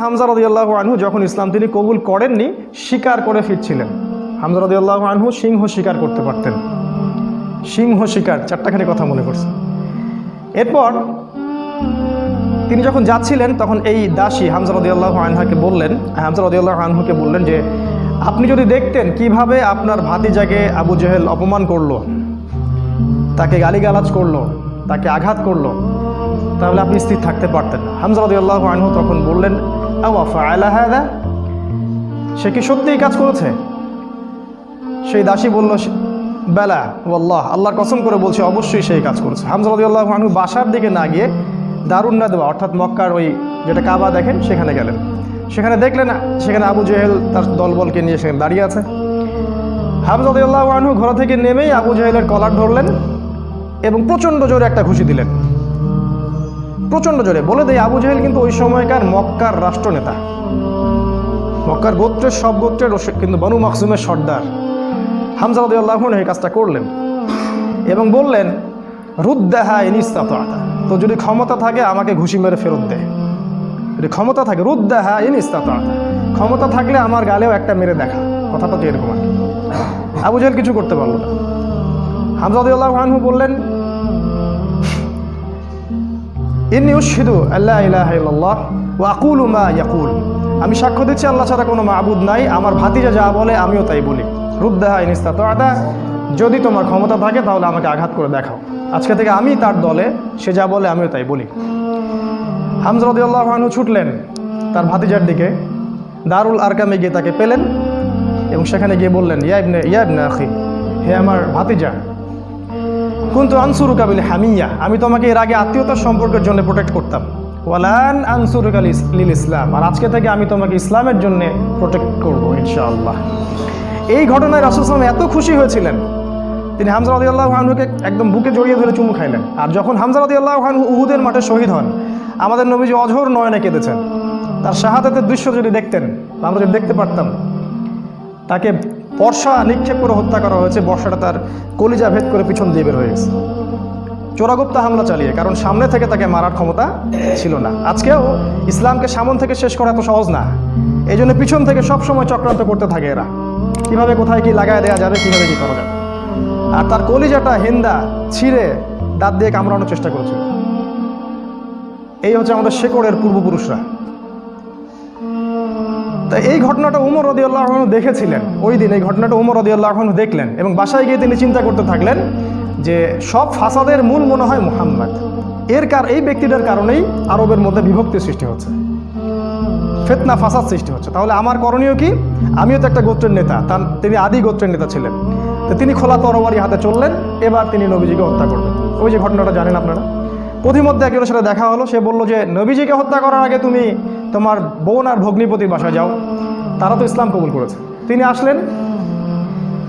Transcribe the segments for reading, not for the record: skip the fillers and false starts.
হামজা রাদিয়াল্লাহু আনহু যখন ইসলাম তিনি কবুল করেননি, শিকার করে ফিরছিলেন। হামজা রাদিয়াল্লাহু আনহু সিংহ শিকার করতে পারতেন, সিংহ শিকার, চারটাখানি কথা মনে করছে। এরপর তিনি যখন যাচ্ছিলেন তখন এই দাসী হামজা রাদিয়াল্লাহু আনহুকে বললেন যে আপনি যদি দেখতেন কিভাবে আপনার ভাতিজাকে আবু জেহেল অপমান করলো, তাকে গালিগালাজ করলো, তাকে আঘাত করলো, তাহলে আপনি স্থির থাকতে পারতেন না। হামজা রাদিয়াল্লাহু আনহু তখন বললেন, আওয়া ফাআলা হাযা, সে কি সত্যিই কাজ করেছে? সেই দাসী বলল, বেলা ওয়াল্লাহ, আল্লাহর কসম করে বলছে অবশ্যই সেই কাজ করেছে। হামজা রাদিয়াল্লাহু আনহু বাসার দিকে না গিয়ে দারুন নাদওয়া অর্থাৎ মক্কার ওই যেটা কাবা দেখেন সেখানে গেলেন। সেখানে দেখলেন সেখানে আবু জেহেল তার দলবলকে নিয়ে সেখানে দাঁড়িয়ে আছে। হামজা রাদিয়াল্লাহু আনহু ঘোড়া থেকে নেমেই আবু জেহেলের কলার ধরলেন এবং প্রচণ্ড জোরে একটা ঘুষি দিলেন, প্রচণ্ড জোরে। বলে দেয় আবু জেহেল কিন্তু ওই সময়কার মক্কার রাষ্ট্রনেতা, মক্কার গোত্রের সব গোত্রের কিন্তু বনু মাখজুমের সর্দার। হামজা রাদিয়াল্লাহু আনহু এই কাজটা করলেন এবং বললেন, রুদ্দাহা ইন ইসতাতা, তো যদি ক্ষমতা থাকে আমাকে ঘুষি মেরে ফেরত দে, যদি ক্ষমতা থাকে, রুদ্দাহা ইন ইসতাতা, ক্ষমতা থাকলে আমার গালেও একটা মেরে দেখা, কথাটা তো এরকম আর কি। আবু জেহেল কিছু করতে পারল না। হামজা রাদিয়াল্লাহু আনহু বললেন, ইন্নী উশহিদু আল্লা ইলাহা ইল্লাল্লাহ ওয়া আকুলু মা ইয়াকুল, আমি সাক্ষ্য দিচ্ছি আল্লাহ ছাড়া কোনো মাবুদ নাই, আমার ভাতিজা যা বলে আমিও তাই বলি। রুদ্দাহা ইন ইসতাতা, যদি তোমার ক্ষমতা থাকে তাহলে আমাকে আঘাত করে দেখাও, আজকে থেকে আমি তার দলে, সে যা বলে আমিও তাই বলি। হামজা রাদিয়াল্লাহু আনহু ছুটলেন তার ভাতিজার দিকে, দারুল আরকামে গিয়ে তাকে পেলেন এবং সেখানে গিয়ে বললেন, ইয়া ইবনে আখি, হে আমার ভাতিজা, কুনতু আনসুরুকা বিল হামিয়া, আমি তোমাকে এর আগে আত্মীয়তার সম্পর্কের জন্য প্রোটেক্ট করতাম, ওয়ালান আনসুরুকা লিল ইসলাম, আর আজকে থেকে আমি তোমাকে ইসলামের জন্য প্রোটেক্ট করবো ইনশাআল্লাহ। এই ঘটনায় রাসূল সাল্লাল্লাহু আলাইহি ওয়াসাল্লাম এত খুশি হয়েছিলেন, তিনি হামজা রাদিয়াল্লাহু আনহুকে একদম বুকে জড়িয়ে ধরে চুমু খাইলেন। আর যখন হামজা রাদিয়াল্লাহু আনহু উহুদের মাঠে শহীদ হন, আমাদের নবীজি অঝোর নয়নে কেঁদেছেন। তার শাহাদাতের দৃশ্য যদি দেখতেন, আমরা যদি দেখতে পারতাম, তাকে বর্ষা নিক্ষেপ করে হত্যা করা হয়েছে, বর্ষাটা তার কলিজা ভেদ করে পিছন দিয়ে বের হয়ে গেছে, চোরাগুপ্তা হামলা চালিয়ে, কারণ সামনে থেকে তাকে মারার ক্ষমতা ছিল না। আজকেও ইসলামকে সামন থেকে শেষ করা এত সহজ না, এই জন্য পিছন থেকে সবসময় চক্রান্ত করতে থাকে এরা, কীভাবে কোথায় কি লাগায় দেওয়া যাবে, কীভাবে কী করা যাবে। আর তার কলিজাটা হেন্দা ছিঁড়ে দাঁত দিয়ে কামড়ানোর চেষ্টা করেছিল। এই হচ্ছে আমাদের শেকড়ের পূর্বপুরুষরা। তাই এই ঘটনাটা উমর রাদিয়াল্লাহু আনহু দেখেছিলেন ওই দিন, এই ঘটনাটা উমর রাদিয়াল্লাহু আনহু দেখলেন এবং বাসায় গিয়ে তিনি চিন্তা করতে থাকলেন যে সব ফাসাদের মূল মনে হয় মুহাম্মদ, এই ব্যক্তিটার কারণেই আরবের মধ্যে বিভক্তি সৃষ্টি হচ্ছে, ফিতনা ফাসাদ সৃষ্টি হচ্ছে। তাহলে আমার করণীয় কি? আমিও তো একটা গোত্রের নেতা, তিনি আদি গোত্রের নেতা ছিলেন, তো তিনি খোলা তরবারি হাতে চললেন, এবার তিনি নবীজিকে হত্যা করবেন। ওই যে ঘটনাটা জানেন আপনারা, প্রতিমধ্যে একজনের সাথে দেখা হলো, সে বলল যে নবীজিকে হত্যা করার আগে তুমি তোমার বোন আর ভগ্নিপতির বাসায় যাও, তারা তো ইসলাম কবুল করেছে। তিনি আসলেন,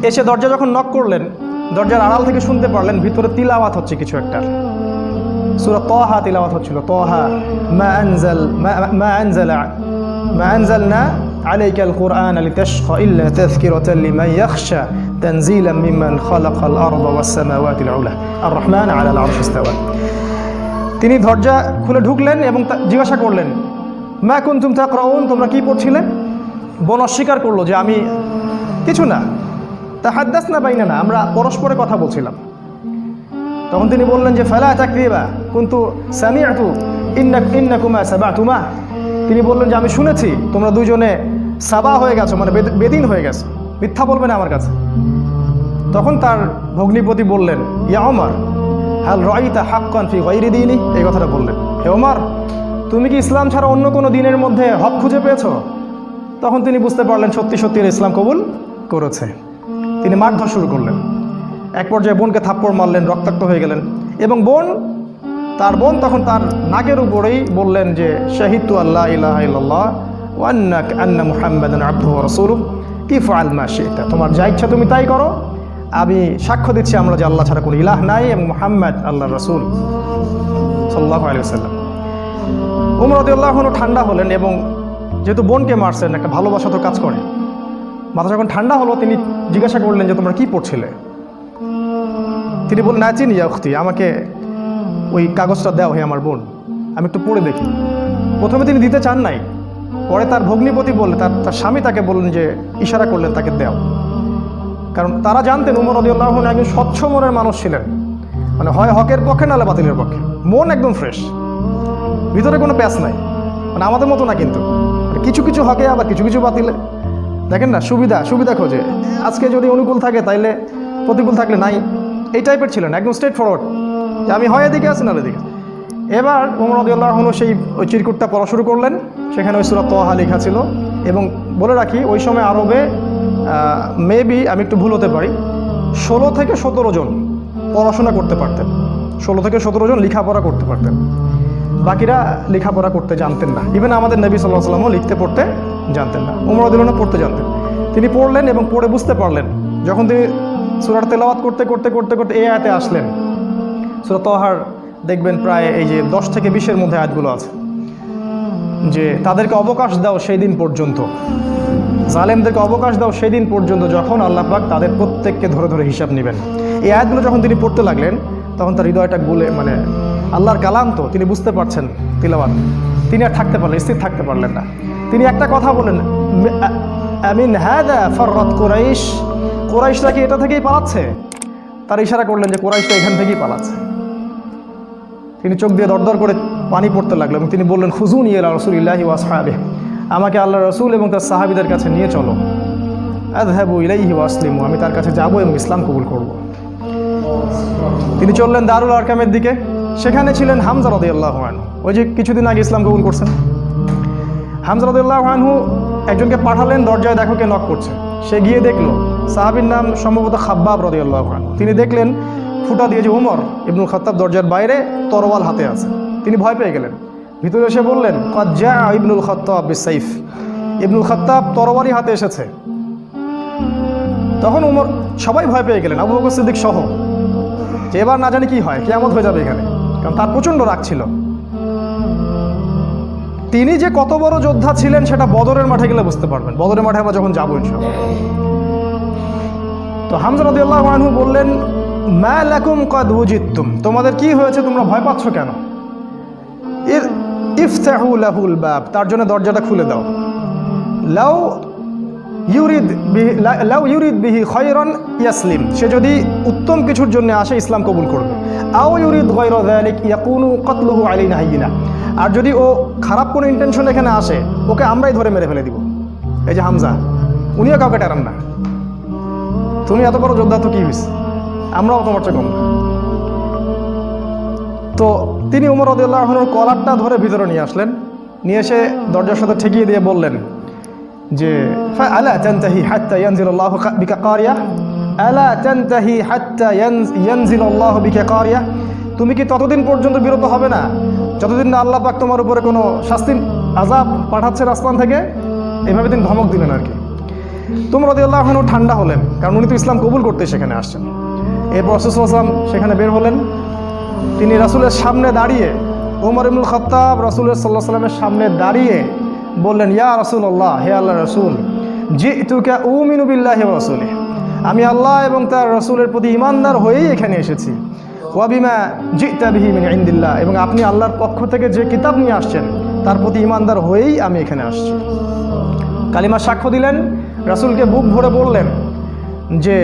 এসে দরজা যখন নক করলেন, দরজার আড়াল থেকে শুনতে পারলেন ভিতরে তিলাওয়াত হচ্ছে কিছু একটা, সূরা তাহা তিলাওয়াত হচ্ছিল। তাহা মা আনজালনা আলাইকাল কুরআন লিতাশকা ইল্লা তাযকিরাতাল লিমান ইয়াখশা তানজিলাম মিম্মান খালাকাল আরদা ওয়াস সামাওয়াতিল উলা আর রহমান আলাল আরশি ইস্তাওয়া। তিনি দরজা খুলে ঢুকলেন এবং জিজ্ঞাসা করলেন, মা কুনতুম তাকরাউন, তোমরা কি পড়ছিলে? বোন অস্বীকার করলো যে আমি কিছু না, তাহাদ্দাসনা বাইনানা, আমরা পরস্পরে কথা বলছিলাম। তখন তিনি বললেন যে ফালা তাকযিবা কুনতু সামিআতু ইন্নাকুমা সাবাতুমা, তিনি বললেন যে আমি শুনেছি তোমরা দুইজনে সাবা হয়ে গেছো, মানে বেদিন হয়ে গেছো, মিথ্যা বলবে না আমার কাছে। তখন তার ভগ্নিপতি বললেন, ইয়া ওমর হাল রাইতা হাক্কান ফি গায়রি দীনি, এই কথাটা বললেন, হে ওমর তুমি কি ইসলাম ছাড়া অন্য কোনো দিনের মধ্যে হক খুঁজে পেয়েছো? তখন তিনি বুঝতে পারলেন সত্যি সত্যি ইসলাম কবুল করেছে। তিনি মারধর শুরু করলেন, এক পর্যায়ে বোনকে থাপ্পড় মারলেন, রক্তাক্ত হয়ে গেলেন এবং তার বোন তখন তার নাকের উপরেই বললেন যে শাহিদতু আল্লা ইলাহা ইল্লাল্লাহ ওয়া আন্না মুহাম্মাদান আবদুহু ওয়া রাসূলুহু ইফআল মা শি'তা, তোমার যা ইচ্ছা তুমি তাই করো, আমি সাক্ষ্য দিচ্ছি আমরা যে আল্লাহ ছাড়া কোনো ইলাহ নাই এবং মুহাম্মদ আল্লাহর রাসূল সাল্লাল্লাহু আলাইহি ওয়াসাল্লাম। উমর রাদিয়াল্লাহু আনহু ঠান্ডা হলেন এবং যেহেতু বোনকে মারছেন, একটা ভালোবাসা তো কাজ করে, মাথা যখন ঠান্ডা হলো তিনি জিজ্ঞাসা করলেন যে তোমরা কি পড়ছিলে? তিনি বললেন, নাচিন ইয়া উখতি, আমাকে ওই কাগজটা দাও হে আমার বোন, আমি একটু পড়ে দেখি। প্রথমে তিনি দিতে চান নাই, পরে তার ভগ্নিপতি বললেন, তার স্বামী তাকে বললেন যে, ইশারা করলেন তাকে দেও। কারণ তারা জানতেন উমর রাদিয়াল্লাহু আনহু একজন স্বচ্ছ মনের মানুষ ছিলেন, মানে হয় হকের পক্ষে নাহলে বাতিলের পক্ষে, মন একদম ফ্রেশ, ভিতরে কোনো প্যাচ নাই, মানে আমাদের মতো না কিন্তু, কিছু কিছু হকে আবার কিছু কিছু বাতিলে। দেখেন না, সুবিধা খোঁজে, আজকে যদি অনুকূল থাকে তাইলে প্রতিকূল থাকলে নাই, এই টাইপের ছিলেন, একদম স্ট্রেট ফরওয়ার্ড, যে আমি হয় এদিকে আছি না এদিকে। এবার উমর রাদিয়াল্লাহু আনহু সেই ওই চিরকুটটা পড়া শুরু করলেন, সেখানে ওই সূরা তাহা লেখা ছিল। এবং বলে রাখি, ওই সময় আরবে মেবি, আমি একটু ভুল হতে পারি, 16 থেকে 17 জন পড়াশোনা করতে পারতেন, 16 থেকে 17 জন লেখাপড়া করতে পারতেন, বাকিরা লেখাপড়া করতে জানতেন না। ইভেন আমাদের নবী সাল্লাল্লাহু আলাইহি ওয়াসাল্লামও লিখতে পড়তে জানতেন না, উমর রাদিয়াল্লাহু আনহু পড়তে জানতেন। তিনি পড়লেন এবং পড়ে বুঝতে পারলেন। যখন তিনি সূরার তেলাওয়াত করতে করতে করতে করতে এই আয়াতে আসলেন, সূরা তাহার দেখবেন প্রায় এই যে 10 থেকে 20-এর মধ্যে আয়াতগুলো আছে, যে তাদেরকে অবকাশ দাও সেই দিন পর্যন্ত, জালেমদেরকে অবকাশ দাও সেই দিন পর্যন্ত যখন আল্লাহ পাক তাদের প্রত্যেককে ধরে ধরে হিসাব নেবেন। এই আয়াতগুলো যখন তিনি পড়তে লাগলেন, তখন তার হৃদয়টা গুলে, মানে আল্লাহর কালাম তো, তিনি বুঝতে পারছেন তিলাওয়াত, তিনি আর থাকতে পারলেন, স্থির থাকতে পারলেন না। তিনি একটা কথা বলেন, আমিন হাদা ফাররাত কুরাইশ, কুরাইশরা কি এটা থেকেই পালাচ্ছে? তার ইশারা করলেন যে কুরাইশরা এখান থেকেই পালাচ্ছে। তিনি চোখ দিয়ে দরদর করে পানি পড়তে লাগলো এবং তিনি বললেন, খুজুনি ইলা রাসূলিল্লাহি ওয়া আসহাবিহি, আমাকে আল্লাহ রসুল এবং তার সাহাবীদের কাছে নিয়ে চলো, আযহাবু ইলাইহি ওয়া আসলিমু, আমি তার কাছে যাব এবং ইসলাম কবুল করব। তিনি চললেন দারুল আরকামের দিকে, সেখানে ছিলেন হামজা রাদিয়াল্লাহু আনহু, ওই যে কিছুদিন আগে ইসলাম কবুল করছেন। হামজা রাদিয়াল্লাহু আনহু একজনকে পাঠালেন, দরজায় দেখো কে নক করছে। সে গিয়ে দেখলো, সাহাবীর নাম সম্ভবত খাব্বাব রাদিয়াল্লাহু আনহু। তিনি দেখলেন ফুটা দিয়ে যে উমর ইবনুল খাত্তাব দরজার বাইরে তরোয়াল হাতে আছে। তিনি ভয় পেয়ে গেলেন, ভিতরে এসে বললেন, ক্বাদ জাআ ইবনুল খাত্তাব বিসাইফ, ইবনুল খাত্তাব তরবারি হাতে এসেছে। তখন উমর, সবাই ভয় পেয়ে গেলেন, আবু বকর সিদ্দিক সহ, যে এবার না জানি কি হয়, কিয়ামত হয়ে যাবে এখানে, কারণ তার প্রচণ্ড রাগ ছিল। তিনি যে কত বড় যোদ্ধা ছিলেন সেটা বদরের মাঠে গেলে বুঝতে পারবেন, বদরের মাঠে আমরা যখন যাবো ইনশাআল্লাহ। তো হামজা রাদিয়াল্লাহু আনহু বললেন, মা লাকুম ক্বাদ উজিদতুম, তোমাদের কি হয়েছে, তোমরা ভয় পাচ্ছ কেন? ইফতাহু লাহুল বাব, তার জন্য দরজাটা খুলে দাও। লাউ ইউরিদ বিহি খায়রান ইয়াসলিম, সে যদি উত্তম কিছুর জন্য আসে ইসলাম কবুল করবে। আও ইউরিদ গায়রা যালিক ইয়াকুনু কতলুহু আলাইনা হাইয়িনা, আর যদি ও খারাপ কোনো ইন্টেনশন এখানে আসে, ওকে আমরাই ধরে মেরে ফেলে দিব। এই যে হামজা, উনিও কাউকে টেরান না, তুমি এত বড় যোদ্ধা তো কি হয়েছে, আমরাও তোমার চেয়ে কম না। তো তিনি উমর রাদিয়াল্লাহু আনহুর কলারটা ধরে ভিতরে নিয়ে আসলেন, নিয়ে এসে দরজার সাথে ঠেকিয়ে দিয়ে বললেন যে, আলা তানতাহি হাত্তা ইয়ানজিলাল্লাহু বিকা কারিয়া, আলা তানতাহি হাত্তা ইয়ানজিলাল্লাহু বিকা কারিয়া, তুমি কি ততদিন পর্যন্ত বিরত হবে না যতদিন না আল্লাহ পাক তোমার উপরে কোনো শাস্তির আযাব পাঠাচ্ছেন আসমান থেকে? এভাবে তিনি ধমক দিলেন আর কি। উমর রাদিয়াল্লাহু আনহু ঠান্ডা হলেন, কারণ উনি তো ইসলাম কবুল করতে সেখানে আসছেন। এরপর রাসূল সাল্লাল্লাহু আলাইহি ওয়াসাল্লাম সেখানে বের হলেন। তিনি রাসূলের সামনে দাঁড়িয়ে, ওমর ইবনুল খাত্তাব রাসূলের সাল্লাল্লাহু আলাইহি ওয়াসাল্লামের সামনে দাঁড়িয়ে বললেন, ইয়া রাসূলুল্লাহ, হে আল্লাহর রাসূল, জিতুকা উমিনু বিল্লাহি ওয়া রাসূলিহি, আমি আল্লাহ এবং তার রাসূলের প্রতি ঈমানদার হয়েই এখানে এসেছি। ওয়া বিমা জিতা বিহি মিন ইনদিল্লাহ, এবং আপনি আল্লাহর পক্ষ থেকে যে কিতাব নিয়ে আসছেন তার প্রতি ঈমানদার হয়েই আমি এখানে আসছি। কালিমা সাক্ষ্য দিলেন, রাসূলকে বুক ভরে বললেন যে,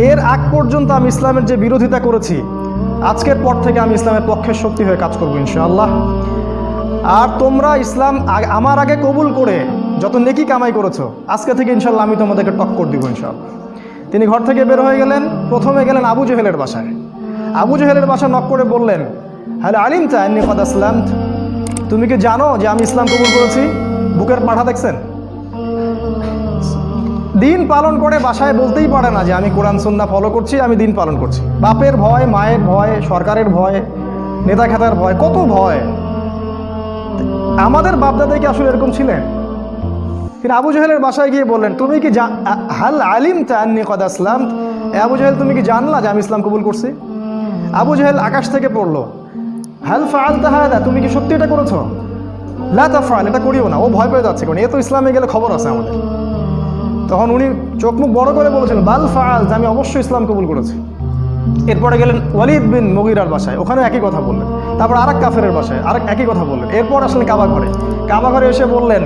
এর আগ পর্যন্ত আমি ইসলামের যে বিরোধিতা করেছি, আজকের পর থেকে আমি ইসলামের পক্ষের শক্তি হয়ে কাজ করবো ইনশাআল্লাহ। আর তোমরা ইসলাম আমার আগে কবুল করে যত নেকি কামাই করেছো, আজকে থেকে ইনশাআল্লাহ আমি তোমাদেরকে টক্কর দিব ইনশাআল্লাহ। তিনি ঘর থেকে বের হয়ে গেলেন, প্রথমে গেলেন আবু জেহেলের বাসায়। আবু জেহেলের বাসায় নক করে বললেন, হ্যালো আলিমতা আন্নী ক্বাদ আসলামত, তুমি কি জানো যে আমি ইসলাম কবুল করেছি? বুকের পাঠা দেখছেন, দিন পালন করে বাসায় বলতেই পারে না যে আমি কোরআন সুন্নাহ ফলো করছি, আমি দিন পালন করছি। বাপের ভয়, মায়ের ভয়, সরকারের ভয়, নেতা খেতার ভয়, কত ভয়। আমাদের বাপদাদাই কি আসলে এরকম ছিলেন? তিনি আবু জেহেলের বাসায় গিয়ে বললেন, তুমি কি হাল আলিমতা আন্নী ক্বাদ আসলামত, আবু জেহেল তুমি কি জানলা যে আমি ইসলাম কবুল করছি? আবু জেহেল আকাশ থেকে পড়লো, হাল ফাআলতা হাদা, তুমি কি সত্যি এটা করেছো? লা তাফআল, এটা করিও না। ও ভয় পেয়ে যাচ্ছে, কারণ এ তো ইসলামে গেলে খবর আছে আমাদের। তখন উনি চোখ মুখ বড় করে বলেছেন, বাল ফাআল, আমি অবশ্যই ইসলাম কবুল করেছি। এরপরে গেলেন ওয়ালিদ বিন মুগীরার বাসায়, ওখানে একই কথা বললেন, তারপর আরেক কাফেরের বাসায় আরেক একই কথা বললেন। এরপর আসলে কাবা ঘরে এসে বললেন